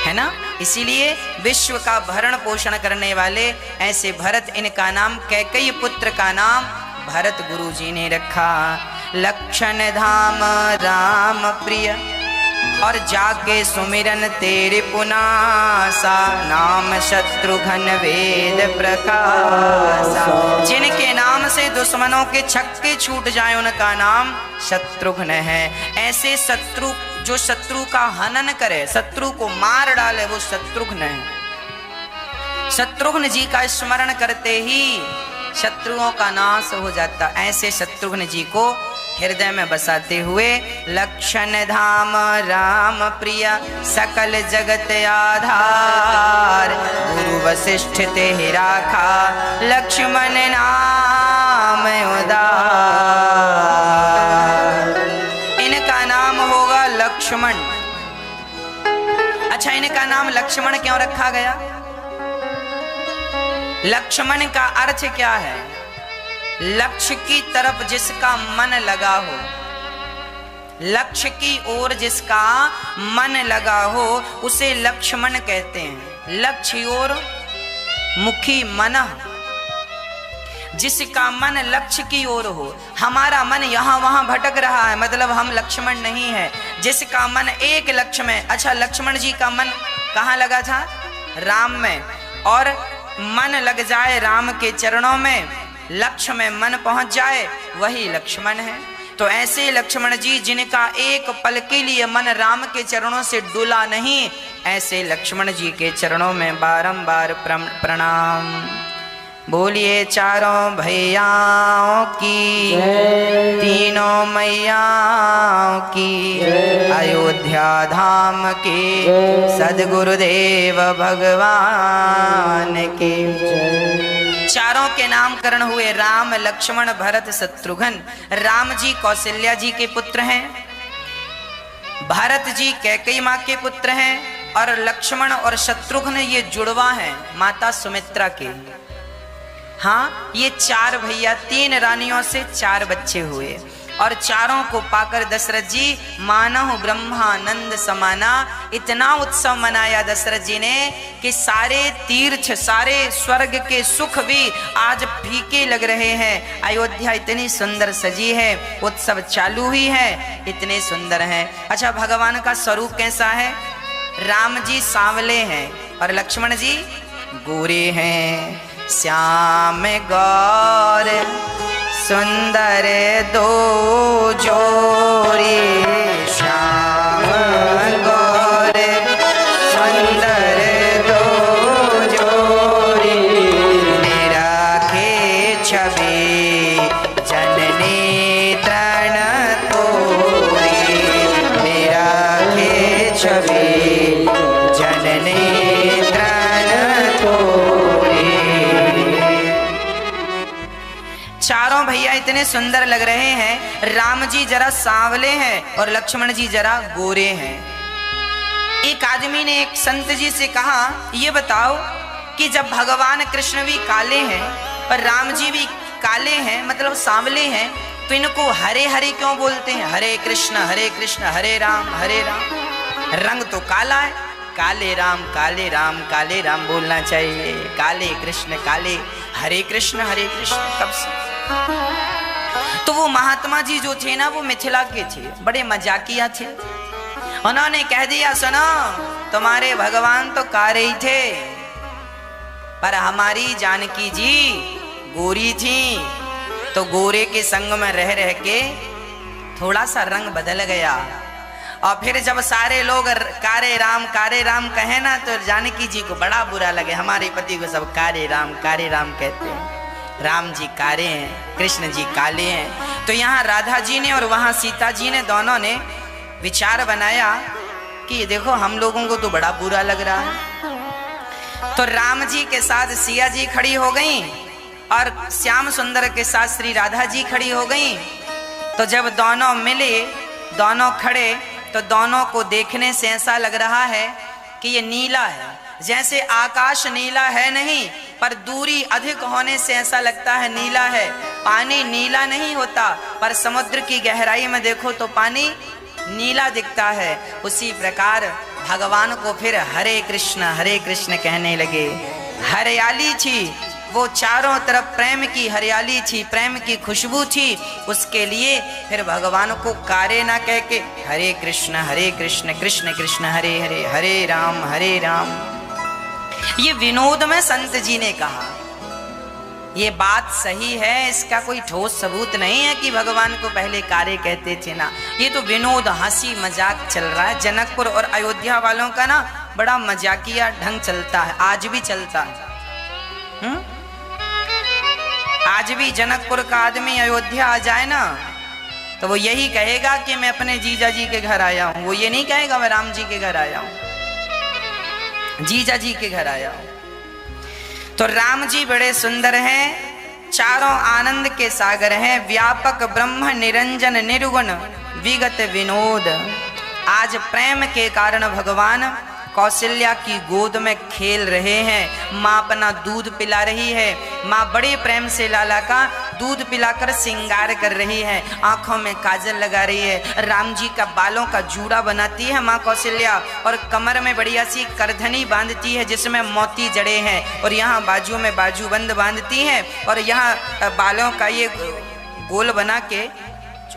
है ना। इसीलिए विश्व का भरण पोषण करने वाले ऐसे भरत, इनका नाम कैकेयी पुत्र का नाम भरत गुरु जी ने रखा। लक्षण धाम राम प्रिय और जाके सुमिरन तेरे पुनासा, नाम शत्रुघ्न वेद प्रकाशा। जिनके नाम से दुश्मनों के छक्के छूट जाए उनका नाम शत्रुघ्न है। ऐसे शत्रु जो शत्रु का हनन करे, शत्रु को मार डाले, वो शत्रुघ्न है। शत्रुघ्न जी का स्मरण करते ही शत्रुओं का नाश हो जाता। ऐसे शत्रुघ्न जी को हृदय में बसाते हुए लक्षण धाम राम प्रिय सकल जगत आधार, गुरु वशिष्ठ ते ही राखा लक्ष्मण नाम उदार। इनका नाम होगा लक्ष्मण। अच्छा, इनका नाम लक्ष्मण क्यों रखा गया? लक्ष्मण का अर्थ क्या है? लक्ष्य की तरफ जिसका मन लगा हो, लक्ष्य की ओर जिसका मन लगा हो उसे लक्ष्मण कहते हैं। लक्ष्य ओर मुखी मन, जिसका मन लक्ष्य की ओर हो। हमारा मन यहाँ वहां भटक रहा है, मतलब हम लक्ष्मण नहीं है। जिसका मन एक लक्ष्य में, अच्छा लक्ष्मण जी का मन कहाँ लगा था? राम में। और मन लग जाए राम के चरणों में, लक्ष्य में मन पहुंच जाए, वही लक्ष्मण है। तो ऐसे लक्ष्मण जी जिनका एक पल के लिए मन राम के चरणों से डुला नहीं, ऐसे लक्ष्मण जी के चरणों में बारंबार प्रणाम। बोलिए चारों भैयाओं की, तीनों मैयाओं की, अयोध्या धाम के सद्गुरुदेव भगवान के। चारों के नामकरण हुए राम, लक्ष्मण, भरत, शत्रुघ्न। राम जी कौशल्या जी के पुत्र हैं, भरत जी कैकेयी माँ के पुत्र हैं, और लक्ष्मण और शत्रुघ्न ये जुड़वा हैं माता सुमित्रा के। हाँ, ये चार भैया, 3 रानियों से 4 बच्चे हुए, और चारों को पाकर दशरथ जी मानव ब्रह्मानंद समाना, इतना उत्सव मनाया दशरथ जी ने कि सारे तीर्थ, सारे स्वर्ग के सुख भी आज फीके लग रहे हैं। अयोध्या इतनी सुंदर सजी है, उत्सव चालू ही है, इतने सुंदर है। अच्छा, भगवान का स्वरूप कैसा है? राम जी सांवले हैं और लक्ष्मण जी गोरे हैं। श्याम गौर सुंदर दो जोड़ी, श्याम गौर सुंदर दो जोड़ी, निराखे छवि जननी तृण तोरी, निराखे छवि जननी तृण तोरी। चारों भैया इतने सुंदर लग रहे हैं। राम जी जरा सांवले हैं और लक्ष्मण जी जरा गोरे हैं। एक आदमी ने एक संत जी से कहा, ये बताओ कि जब भगवान कृष्ण भी काले हैं और राम जी भी काले हैं, मतलब सांवले हैं, तो इनको हरे हरे क्यों बोलते हैं? हरे कृष्ण हरे राम हरे राम। रंग तो काला है, काले राम काले राम बोलना चाहिए। काले कृष्ण हरे कृष्ण कब से? तो वो महात्मा जी जो थे ना, वो मिथिला के थे, बड़े मजाकिया थे। उन्होंने कह दिया, सुनो, तुम्हारे भगवान तो काले ही थे, पर हमारी जानकी जी गोरी थी, तो गोरे के संग में रह रह के थोड़ा सा रंग बदल गया। और फिर जब सारे लोग कारे राम कहे ना, तो जानकी जी को बड़ा बुरा लगे। हमारे पति को सब कारे राम कहते हैं। राम जी कारे हैं, कृष्ण जी काले हैं। तो यहाँ राधा जी ने और वहाँ सीता जी ने, दोनों ने विचार बनाया कि देखो, हम लोगों को तो बड़ा बुरा लग रहा है। तो राम जी के साथ सिया जी खड़ी हो गई और श्याम सुंदर के साथ श्री राधा जी खड़ी हो गई। तो जब दोनों मिले, दोनों खड़े, तो दोनों को देखने से ऐसा लग रहा है कि ये नीला है। जैसे आकाश नीला है नहीं, पर दूरी अधिक होने से ऐसा लगता है नीला है। पानी नीला नहीं होता, पर समुद्र की गहराई में देखो तो पानी नीला दिखता है। उसी प्रकार भगवान को फिर हरे कृष्ण कहने लगे। हरियाली थी, वो चारों तरफ प्रेम की हरियाली थी, प्रेम की खुशबू थी। उसके लिए फिर भगवान को कारे ना कह के हरे कृष्ण कृष्ण कृष्ण हरे हरे, हरे राम। ये विनोद में संत जी ने कहा, ये बात सही है, इसका कोई ठोस सबूत नहीं है कि भगवान को पहले कारे कहते थे ना। ये तो विनोद, हंसी मजाक चल रहा है। जनकपुर और अयोध्या वालों का ना बड़ा मजाकिया ढंग चलता है, आज भी चलता है। आज भी जनकपुर का आदमी अयोध्या आ जाए ना, तो वो यही कहेगा कि मैं अपने जीजा जी के घर आया हूं। वो ये नहीं कहेगा मैं राम जी के घर आया हूं, जीजा जी के घर आया हूं। तो राम जी बड़े सुंदर हैं, चारों आनंद के सागर हैं, व्यापक ब्रह्म निरंजन निर्गुण विगत विनोद। आज प्रेम के कारण भगवान कौशल्या की गोद में खेल रहे हैं। माँ अपना दूध पिला रही है, माँ बड़े प्रेम से लाला का दूध पिलाकर श्रृंगार कर रही है, आंखों में काजल लगा रही है। राम जी का बालों का जूड़ा बनाती है माँ कौशल्या, और कमर में बढ़िया सी करधनी बांधती है जिसमें मोती जड़े हैं, और यहाँ बाजू में बाजूबंद बांधती है, और यहाँ बालों का ये गोल बना के,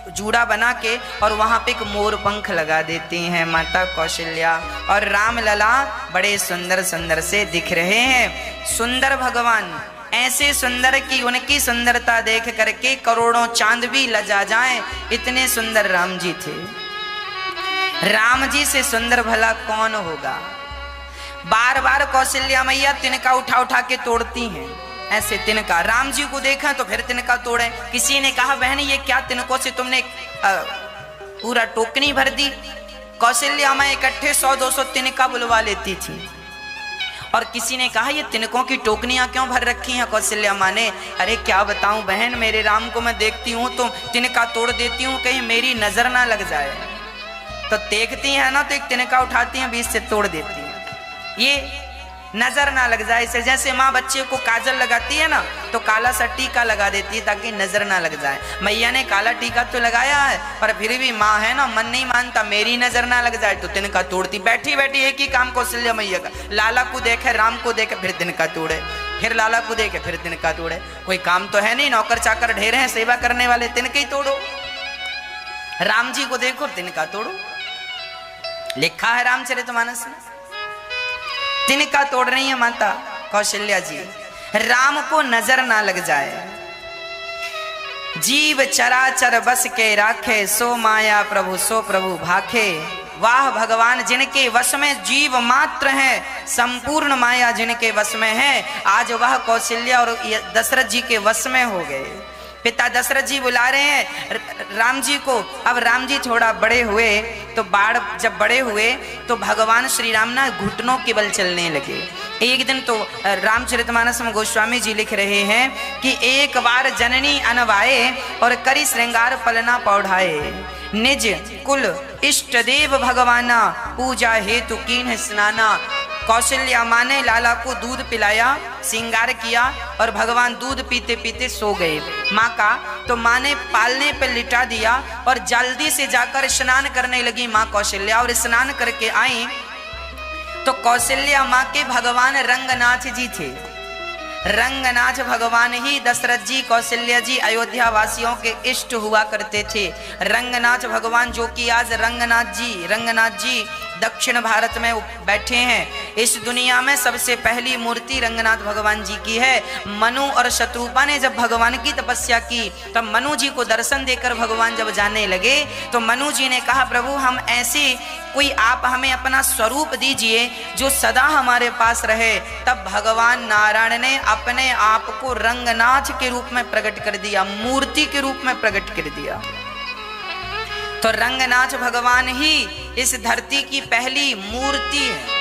जूड़ा बना के, और वहाँ पे एक मोर पंख लगा देती हैं माता कौशल्या। और राम लला बड़े सुंदर सुंदर से दिख रहे हैं। सुंदर भगवान ऐसे सुंदर की उनकी सुंदरता देख करके करोड़ों चांद भी लजा जाएं, इतने सुंदर राम जी थे। राम जी से सुंदर भला कौन होगा। बार बार कौशल्या मैया तिनका उठा उठा के तोड़ती हैं, ऐसे तिनका। राम जी को देखा तो फिर तिनका तोड़े। किसी ने कहा बहन ये क्या तिनकों से तुमने पूरा टोकनी भर दी। कौशल्या माँ इकट्ठे 100-200 तिनका बुलवा लेती थी। और किसी ने कहा ये तिनकों की टोकनियां क्यों भर रखी हैं कौशल्या माँ ने। अरे क्या बताऊं बहन, मेरे राम को मैं देखती हूँ तो तिनका तोड़ देती हूँ, कहीं मेरी नजर ना लग जाए। तो देखती है ना तो एक तिनका उठाती हैं, बीच से तोड़ देती हैं, ये नजर ना लग जाए। इसे जैसे माँ बच्चे को काजल लगाती है ना तो काला सा टीका लगा देती है ताकि नजर ना लग जाए। मैया ने काला टीका तो लगाया है पर फिर भी माँ है ना, मन नहीं मानता, मेरी नजर ना लग जाए, तो तिनका तोड़ती। बैठी बैठी एक ही काम कौशल्या मैया का, लाला को देखे राम को देखे फिर तिनका तोड़े, फिर लाला को देखे फिर तिनका तोड़े। कोई काम तो है नहीं, नौकर चाकर ढेर हैं सेवा करने वाले, तिनके ही तोड़ो। राम जी को देखो तिनका तोड़ो, लिखा है रामचरितमानस में। तिनका तोड़ रही है माता कौशल्या जी, राम को नजर ना लग जाए। जीव चराचर बस के राखे, सो माया प्रभु सो प्रभु भाखे। वाह भगवान जिनके वश में जीव मात्र है, संपूर्ण माया जिनके वश में है, आज वह कौशल्या और दशरथ जी के वश में हो गए। पिता दशरथ जी बुला रहे हैं राम जी को। अब राम जी थोड़ा बड़े हुए तो जब बड़े हुए तो भगवान श्री राम ना घुटनों के बल चलने लगे। एक दिन तो रामचरितमानस में गोस्वामी जी लिख रहे हैं कि एक बार जननी अनवाए और करी श्रृंगार पलना पौढ़ाए। निज कुल इष्ट देव भगवाना, पूजा हेतु कीन्ह स्नाना। कौशल्या माँ ने लाला को दूध पिलाया, श्रृंगार किया और भगवान दूध पीते पीते सो गए। माँ का तो माँ ने पालने पर लिटा दिया और जल्दी से जाकर स्नान करने लगी माँ कौशल्या। और स्नान करके आई तो कौशल्या माँ के भगवान रंगनाथ जी थे। रंगनाथ भगवान ही दशरथ जी कौशल्या जी अयोध्या वासियों के इष्ट हुआ करते थे। रंगनाथ भगवान जो कि आज रंगनाथ जी दक्षिण भारत में बैठे हैं। इस दुनिया में सबसे पहली मूर्ति रंगनाथ भगवान जी की है। मनु और शत्रुपा ने जब भगवान की तपस्या की तब मनु जी को दर्शन देकर भगवान जब जाने लगे तो मनु जी ने कहा प्रभु हम ऐसे कोई आप हमें अपना स्वरूप दीजिए जो सदा हमारे पास रहे। तब भगवान नारायण ने अपने आप को रंगनाथ के रूप में प्रकट कर दिया, मूर्ति के रूप में प्रकट कर दिया। तो रंगनाथ भगवान ही इस धरती की पहली मूर्ति है।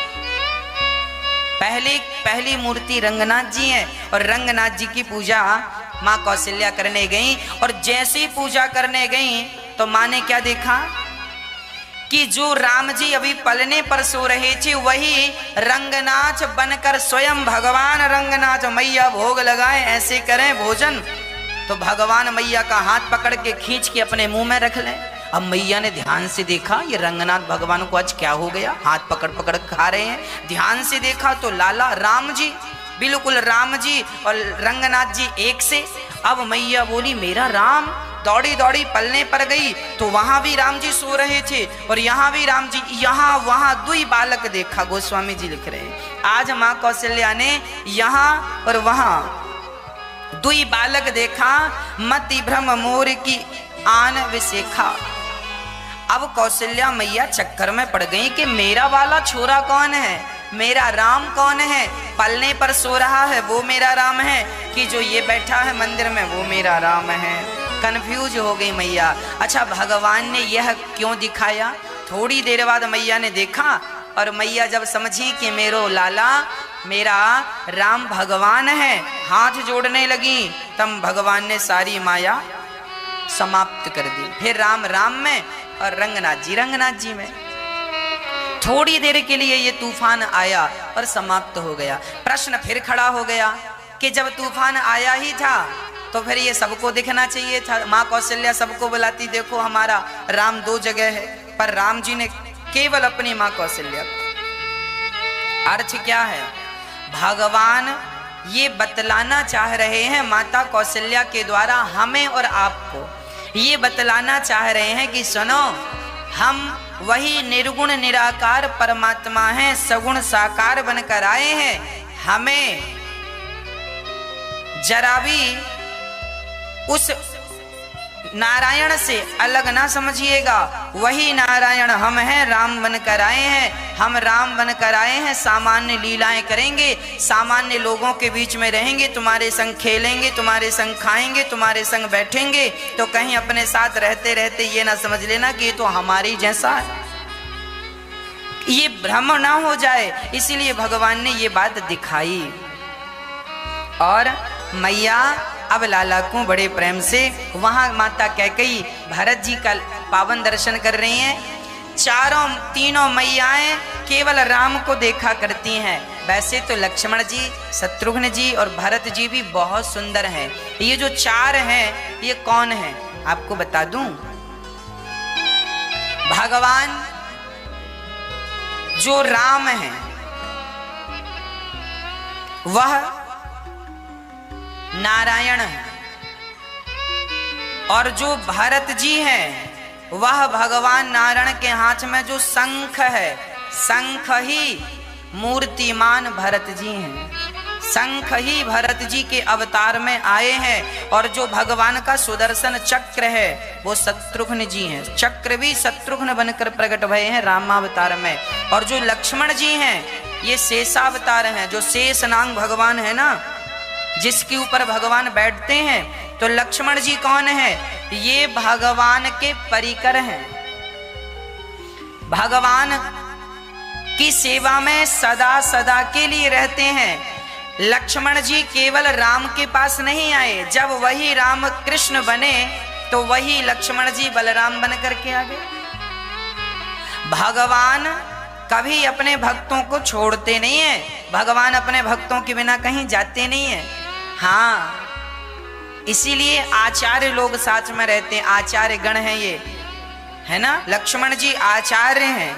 पहली मूर्ति रंगनाथ जी है। और रंगनाथ जी की पूजा माँ कौशल्या करने गई। और जैसे ही पूजा करने गई तो माँ ने क्या देखा कि जो राम जी अभी पलने पर सो रहे थे वही रंगनाथ बनकर स्वयं भगवान रंगनाथ मैया भोग लगाए, ऐसे करें भोजन। तो भगवान मैया का हाथ पकड़ के खींच के अपने मुंह में रख लें। अब मैया ने ध्यान से देखा ये रंगनाथ भगवान को आज क्या हो गया, हाथ पकड़ पकड़ खा रहे हैं। ध्यान से देखा तो लाला राम जी, बिल्कुल राम जी और रंगनाथ जी एक से। अब मैया बोली मेरा राम, दौड़ी दौड़ी पलने पर गई तो वहां भी राम जी सो रहे थे और यहाँ भी राम जी, यहाँ वहां दुई बालक देखा। गोस्वामी जी लिख रहे हैं आज माँ कौशल्या ने यहाँ और वहां दुई बालक देखा। मति भ्रम मोर की आन विशेखा। अब कौशल्या मैया चक्कर में पड़ गई कि मेरा वाला छोरा कौन है, मेरा राम कौन है। पलने पर सो रहा है वो मेरा राम है कि जो ये बैठा है मंदिर में वो मेरा राम है। कंफ्यूज हो गई मैया। अच्छा भगवान ने यह क्यों दिखाया। थोड़ी देर बाद मैया ने देखा और मैया जब समझी कि मेरो लाला मेरा राम भगवान है, हाथ जोड़ने लगी। तब भगवान ने सारी माया समाप्त कर दी। फिर राम राम में और रंगनाथ जी में। थोड़ी देर के लिए ये तूफान आया और समाप्त हो गया। प्रश्न फिर खड़ा हो गया कि जब तूफान आया ही था तो फिर ये सबको दिखना चाहिए था। माँ कौशल्या सबको बुलाती, देखो हमारा राम दो जगह है, पर राम जी ने केवल अपनी माँ कौशल्या को। अर्थ क्या है, भगवान ये बतलाना चाह रहे हैं माता कौशल्या के द्वारा हमें और आपको। ये बतलाना चाह रहे हैं कि सुनो, हम वही निर्गुण निराकार परमात्मा हैं, सगुण साकार बनकर आए हैं। हमें जरा भी उस नारायण से अलग ना समझिएगा। वही नारायण हम हैं, राम बनकर आए हैं। हम राम बनकर आए हैं, सामान्य लीलाएं करेंगे, सामान्य लोगों के बीच में रहेंगे, तुम्हारे संग खेलेंगे, तुम्हारे संग खाएंगे, तुम्हारे संग बैठेंगे। तो कहीं अपने साथ रहते रहते ये ना समझ लेना कि ये तो हमारी जैसा है, ये भ्रम ना हो जाए। इसीलिए भगवान ने ये बात दिखाई। और मैया अब लाला को बड़े प्रेम से वहां माता कैकेयी भरत जी का पावन दर्शन कर रही हैं। तीनों मैयाएं केवल राम को देखा करती हैं। वैसे तो लक्ष्मण जी, शत्रुघ्न जी और भरत जी भी बहुत सुंदर हैं। ये जो चार हैं ये कौन हैं आपको बता दूं। भगवान जो राम हैं वह नारायण है, और जो भरत जी हैं वह भगवान नारायण के हाथ में जो शंख है, शंख ही मूर्तिमान भरत जी हैं। शंख ही भरत जी के अवतार में आए हैं। और जो भगवान का सुदर्शन चक्र है वो शत्रुघ्न जी हैं। चक्र भी शत्रुघ्न बनकर प्रकट भये हैं रामावतार में। और जो लक्ष्मण जी हैं ये शेषावतार हैं। जो शेष नाग भगवान है ना, जिसके ऊपर भगवान बैठते हैं, तो लक्ष्मण जी कौन है? ये भगवान के परिकर हैं। भगवान की सेवा में सदा सदा के लिए रहते हैं। लक्ष्मण जी केवल राम के पास नहीं आए, जब वही राम कृष्ण बने तो वही लक्ष्मण जी बलराम बन करके आ गए। भगवान कभी अपने भक्तों को छोड़ते नहीं है। भगवान अपने भक्तों के बिना कहीं जाते नहीं है। हाँ, इसीलिए आचार्य लोग साथ में रहते हैं। आचार्य गण हैं ये, है ना। लक्ष्मण जी आचार्य हैं,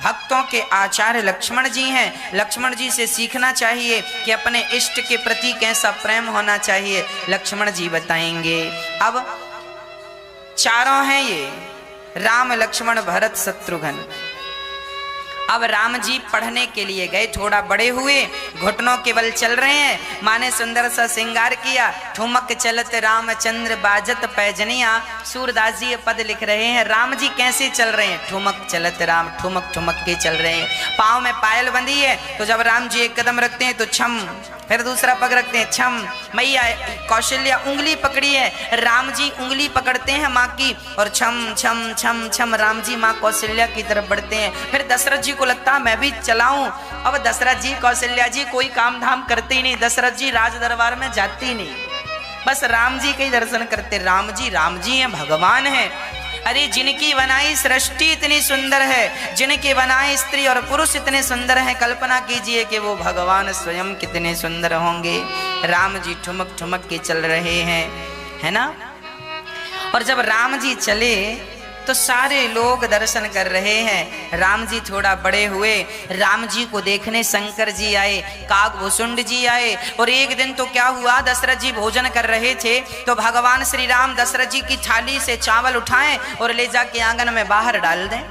भक्तों के आचार्य लक्ष्मण जी हैं। लक्ष्मण जी से सीखना चाहिए कि अपने इष्ट के प्रति कैसा प्रेम होना चाहिए। लक्ष्मण जी बताएंगे। अब चारों हैं ये, राम लक्ष्मण भरत शत्रुघ्न। अब राम जी पढ़ने के लिए गए, थोड़ा बड़े हुए, घुटनों के बल चल रहे हैं। माँ ने सुंदर सा श्रृंगार किया। ठुमक चलत रामचंद्र बाजत पैजनिया। सूरदास जी ये पद लिख रहे हैं, राम जी कैसे चल रहे हैं? ठुमक चलत राम, ठुमक ठुमक के चल रहे हैं। पाँव में पायल बंधी है, तो जब राम जी एक कदम रखते हैं तो छम, फिर दूसरा पग रखते हैं छम। मैया कौशल्या उंगली पकड़ी है, राम जी उंगली पकड़ते हैं माँ की, और छम छम छम छम राम जी माँ कौशल्या की तरफ बढ़ते हैं। फिर दशरथ जी को लगता है मैं भी चलाऊं। अब दशरथ जी कौशल्या जी कोई काम धाम करते ही नहीं। दशरथ जी राज दरबार में जाते ही नहीं, बस राम जी के ही दर्शन करते। राम जी हैं, भगवान हैं। अरे जिनकी बनाई सृष्टि इतनी सुंदर है, जिनके बनाए स्त्री और पुरुष इतने सुंदर हैं, कल्पना कीजिए कि वो भगवान स्वयं कितने सुंदर होंगे। राम जी ठुमक ठुमक के चल रहे हैं, है ना। और जब राम जी चले तो सारे लोग दर्शन कर रहे हैं। राम जी थोड़ा बड़े हुए, राम जी को देखने शंकर जी आए, काकभूषुंड जी आए। और एक दिन तो क्या हुआ, दशरथ जी भोजन कर रहे थे तो भगवान श्री राम दशरथ जी की थाली से चावल उठाएं और ले जाके आंगन में बाहर डाल दें।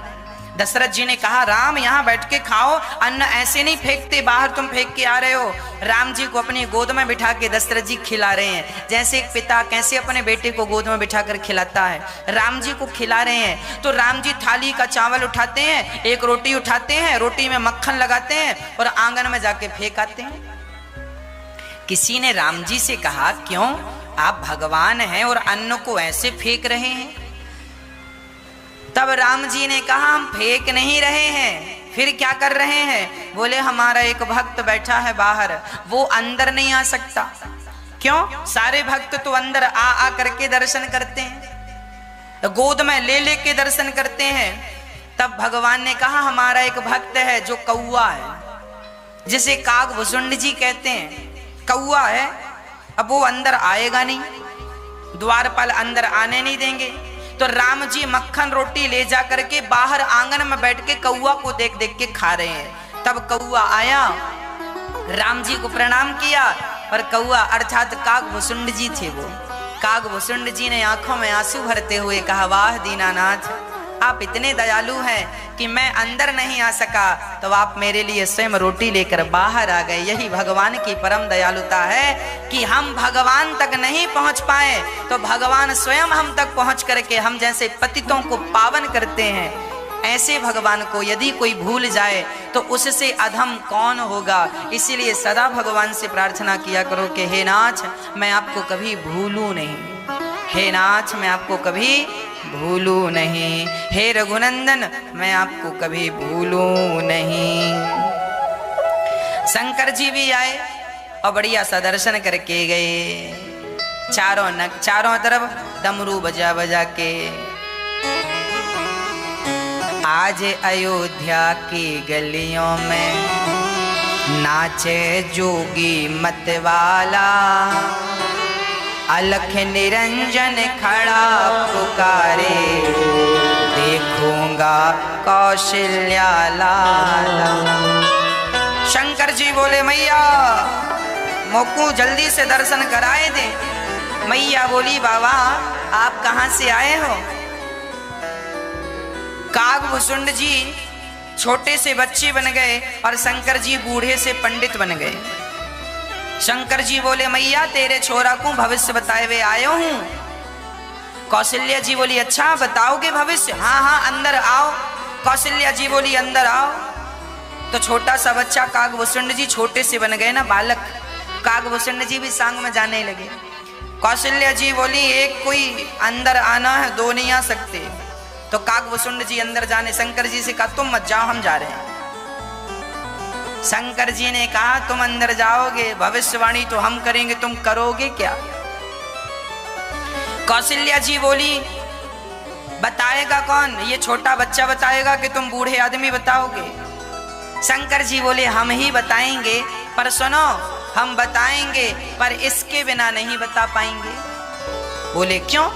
दशरथ जी ने कहा राम यहाँ बैठ के खाओ, अन्न ऐसे नहीं फेंकते, बाहर तुम फेंक के आ रहे हो। राम जी को अपनी गोद में बिठा के दशरथ जी खिला रहे हैं, जैसे एक पिता कैसे अपने बेटे को गोद में बिठा कर खिलाता है, राम जी को खिला रहे हैं। तो राम जी थाली का चावल उठाते हैं, एक रोटी उठाते हैं, रोटी में मक्खन लगाते हैं और आंगन में जाके फेंक आते हैं। किसी ने राम जी से कहा क्यों, आप भगवान हैं और अन्न को ऐसे फेंक रहे हैं? तब राम जी ने कहा हम फेंक नहीं रहे हैं, फिर क्या कर रहे हैं? बोले हमारा एक भक्त बैठा है बाहर, वो अंदर नहीं आ सकता। क्यों? सारे भक्त तो अंदर आ करके दर्शन करते हैं, तो गोद में ले ले के दर्शन करते हैं। तब भगवान ने कहा हमारा एक भक्त है जो कौआ है, जिसे काकभूषुंड जी कहते हैं, कौआ है। अब वो अंदर आएगा नहीं, द्वारपाल अंदर आने नहीं देंगे। तो राम जी मक्खन रोटी ले जा करके बाहर आंगन में बैठ के कौआ को देख देख के खा रहे हैं। तब कौआ आया, राम जी को प्रणाम किया, और कौआ अर्थात काकभूषुंड जी थे। वो काकभूषुंड जी ने आंखों में आंसू भरते हुए कहा वाह दीनानाथ, आप इतने दयालु हैं कि मैं अंदर नहीं आ सका तो आप मेरे लिए स्वयं रोटी लेकर बाहर आ गए। यही भगवान की परम दयालुता है कि हम भगवान तक नहीं पहुंच पाए तो भगवान स्वयं हम तक पहुंच करके हम जैसे पतितों को पावन करते हैं। ऐसे भगवान को यदि कोई भूल जाए तो उससे अधम कौन होगा। इसीलिए सदा भगवान से प्रार्थना किया करो कि हे नाथ मैं आपको कभी भूलूं नहीं, हे नाथ मैं आपको कभी भूलूं नहीं, हे रघुनंदन मैं आपको कभी भूलूं नहीं। शंकर जी भी आए और बढ़िया सा दर्शन करके गए। चारों तरफ डमरू बजा बजा के आज अयोध्या की गलियों में नाचे जोगी मतवाला, अलख निरंजन खड़ा पुकारे देखूंगा कौशल्या लाला। शंकर जी बोले मैया मोकू जल्दी से दर्शन कराए दे। मैया बोली बाबा आप कहाँ से आए हो। कागभूषुंड जी छोटे से बच्चे बन गए और शंकर जी बूढ़े से पंडित बन गए। शंकर जी बोले मैया तेरे छोरा को भविष्य बताए हुए आयो हूं। कौशल्या जी बोली अच्छा बताओगे भविष्य। हाँ हाँ अंदर आओ। कौशल्या जी बोली अंदर आओ। तो छोटा सा बच्चा कागभूषुंड जी छोटे से बन गए ना बालक, कागभूषुंड जी भी सांग में जाने लगे। कौशल्या जी बोली एक कोई अंदर आना है, दो नहीं आ सकते। तो कागभूषुंड जी अंदर जाने, शंकर जी से कहा तुम मत जाओ हम जा रहे हैं। शंकर जी ने कहा तुम अंदर जाओगे भविष्यवाणी तो हम करेंगे, तुम करोगे क्या। कौशल्या जी बोली बताएगा कौन, ये छोटा बच्चा बताएगा कि तुम बूढ़े आदमी बताओगे। शंकर जी बोले हम ही बताएंगे, पर सुनो हम बताएंगे पर इसके बिना नहीं बता पाएंगे। बोले क्यों।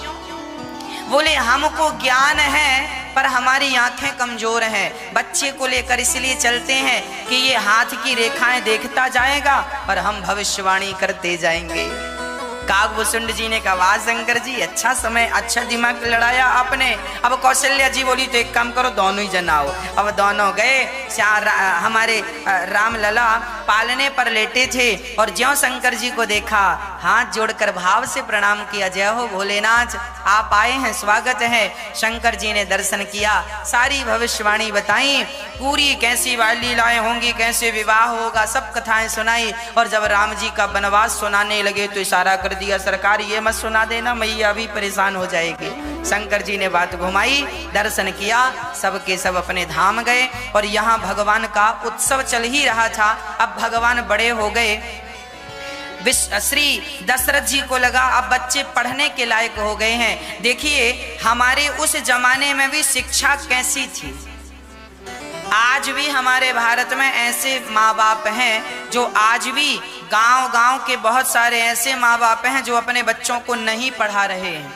बोले हमको ज्ञान है पर हमारी आंखें कमजोर हैं। बच्चे को लेकर इसलिए चलते हैं कि ये हाथ की रेखाएं देखता जाएगा पर हम भविष्यवाणी करते जाएंगे। कागभूषुंड जी ने कहा वाह शंकर जी अच्छा समय अच्छा दिमाग लड़ाया आपने। अब कौशल्या जी बोली तो एक काम करो दोनों ही जन आओ। अब दोनों गए। हमारे राम लला पालने पर लेटे थे और ज्यों शंकर जी को देखा हाथ जोड़कर भाव से प्रणाम किया। जय हो भोलेनाथ आप आए हैं, स्वागत है। शंकर जी ने दर्शन किया, सारी भविष्यवाणी बताई, पूरी कैसी लीलाएं होंगी, कैसे विवाह होगा, सब कथाएं सुनाई। और जब राम जी का वनवास सुनाने लगे तो इशारा कर दिया सरकार ये मत सुना देना मैया भी परेशान हो जाएगी। शंकर जी ने बात घुमाई, दर्शन किया, सबके सब अपने धाम गए और यहाँ भगवान का उत्सव चल ही रहा था। अब भगवान बड़े हो गए। श्री दशरथ जी को लगा अब बच्चे पढ़ने के लायक हो गए हैं। देखिए हमारे उस जमाने में भी शिक्षा कैसी थी। आज भी हमारे भारत में ऐसे माँ बाप हैं जो आज भी गांव-गांव के बहुत सारे ऐसे माँ बाप हैं जो अपने बच्चों को नहीं पढ़ा रहे हैं।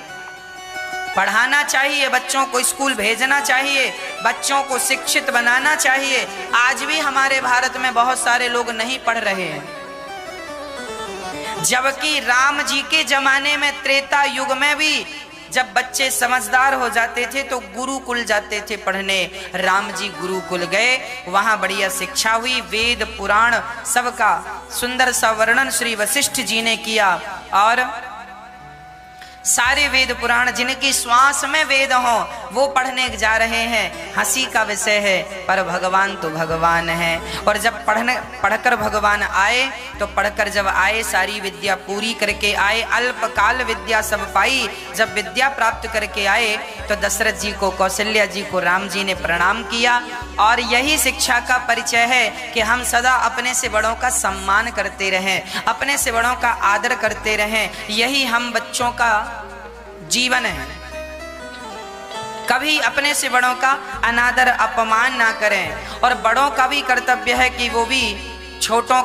पढ़ाना चाहिए, बच्चों को स्कूल भेजना चाहिए, बच्चों को शिक्षित बनाना चाहिए। आज भी हमारे भारत में बहुत सारे लोग नहीं पढ़ रहे हैं। जबकि राम जी के जमाने में त्रेता युग में भी जब बच्चे समझदार हो जाते थे तो गुरुकुल जाते थे पढ़ने। राम जी गुरुकुल गए, वहां बढ़िया शिक्षा हुई, वेद पुराण सबका सुंदर सा वर्णन श्री वशिष्ठ जी ने किया। और सारे वेद पुराण जिनकी श्वास में वेद हो वो पढ़ने जा रहे हैं। हंसी का विषय है पर भगवान तो भगवान है। और जब पढ़कर भगवान आए तो पढ़कर जब आए सारी विद्या पूरी करके आए, अल्पकाल विद्या सब पाई। जब विद्या प्राप्त करके आए तो दशरथ जी को कौशल्या जी को राम जी ने प्रणाम किया। और यही शिक्षा का परिचय है कि हम सदा अपने से बड़ों का सम्मान करते रहें, अपने से बड़ों का आदर करते रहें। यही हम बच्चों का जीवन है। कभी अपने से बड़ों का अनादर अपमान ना करें। और बड़ों का भी कर्तव्य है कि वो भी छोटों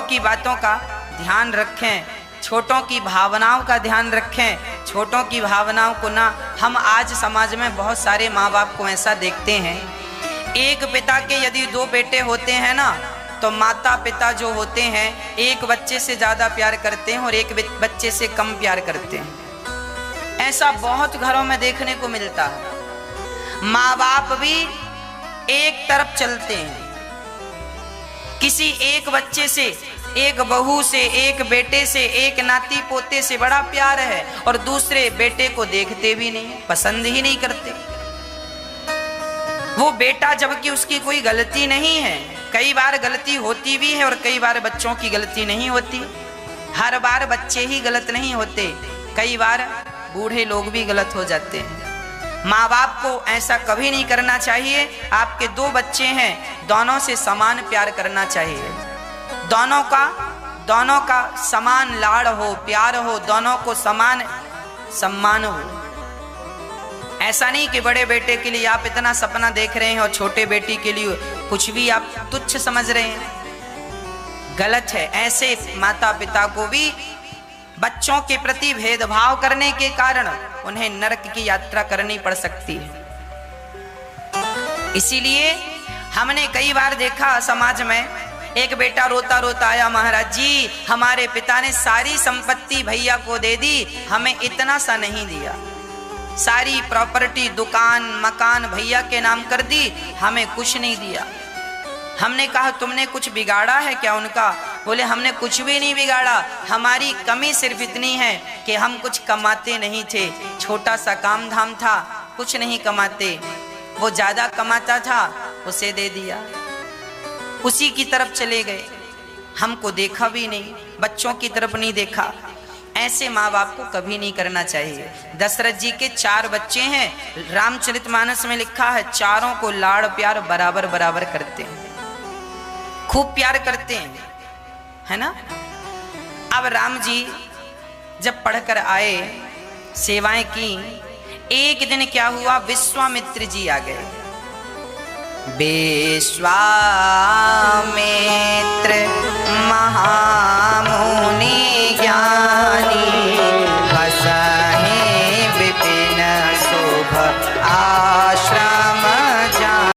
की बातों का ध्यान रखें, छोटों की भावनाओं का ध्यान रखें। छोटों की भावनाओं को ना, हम आज समाज में बहुत सारे माँ बाप को ऐसा देखते हैं, एक पिता के यदि दो बेटे होते हैं ना तो माता पिता जो होते हैं एक बच्चे से ज़्यादा प्यार करते हैं और एक बच्चे से कम प्यार करते हैं। ऐसा बहुत घरों में देखने को मिलता है। माँ बाप भी एक तरफ चलते हैं। किसी एक बच्चे से, एक बहू से, एक बेटे से, एक नाती पोते से बड़ा प्यार है और दूसरे बेटे को देखते भी नहीं, पसंद ही नहीं करते। वो बेटा जबकि उसकी कोई गलती नहीं है, कई बार गलती होती भी है और कई बार बच्चों की गलती नहीं होती। हर बार बच्चे ही गलत नहीं होते, कई बार बूढ़े लोग भी गलत हो जाते हैं। माँ बाप को ऐसा कभी नहीं करना चाहिए। आपके दो बच्चे हैं, दोनों से समान प्यार करना चाहिए, दोनों का समान लाड़ हो, प्यार हो, दोनों को समान सम्मान हो। ऐसा नहीं कि बड़े बेटे के लिए आप इतना सपना देख रहे हैं और छोटे बेटी के लिए कुछ भी आप तुच्छ समझ रहे हैं, गलत है। ऐसे माता पिता को भी बच्चों के प्रति भेदभाव करने के कारण उन्हें नरक की यात्रा करनी पड़ सकती है। इसीलिए हमने कई बार देखा समाज में, एक बेटा रोता रोता आया, महाराज जी हमारे पिता ने सारी संपत्ति भैया को दे दी, हमें इतना सा नहीं दिया, सारी प्रॉपर्टी दुकान मकान भैया के नाम कर दी, हमें कुछ नहीं दिया। हमने कहा तुमने कुछ बिगाड़ा है क्या उनका? बोले हमने कुछ भी नहीं बिगाड़ा, हमारी कमी सिर्फ इतनी है कि हम कुछ कमाते नहीं थे, छोटा सा काम धाम था, कुछ नहीं कमाते, वो ज्यादा कमाता था उसे दे दिया, उसी की तरफ चले गए, हमको देखा भी नहीं, बच्चों की तरफ नहीं देखा। ऐसे माँ बाप को कभी नहीं करना चाहिए। दशरथ जी के 4 बच्चे हैं, रामचरितमानस में लिखा है चारों को लाड़ प्यार बराबर बराबर करते हैं, खूब प्यार करते हैं, है ना। अब राम जी जब पढ़कर आए, सेवाएं की, एक दिन क्या हुआ, विश्वामित्र जी आ गए। विश्वामित्र महामुनि ज्ञानी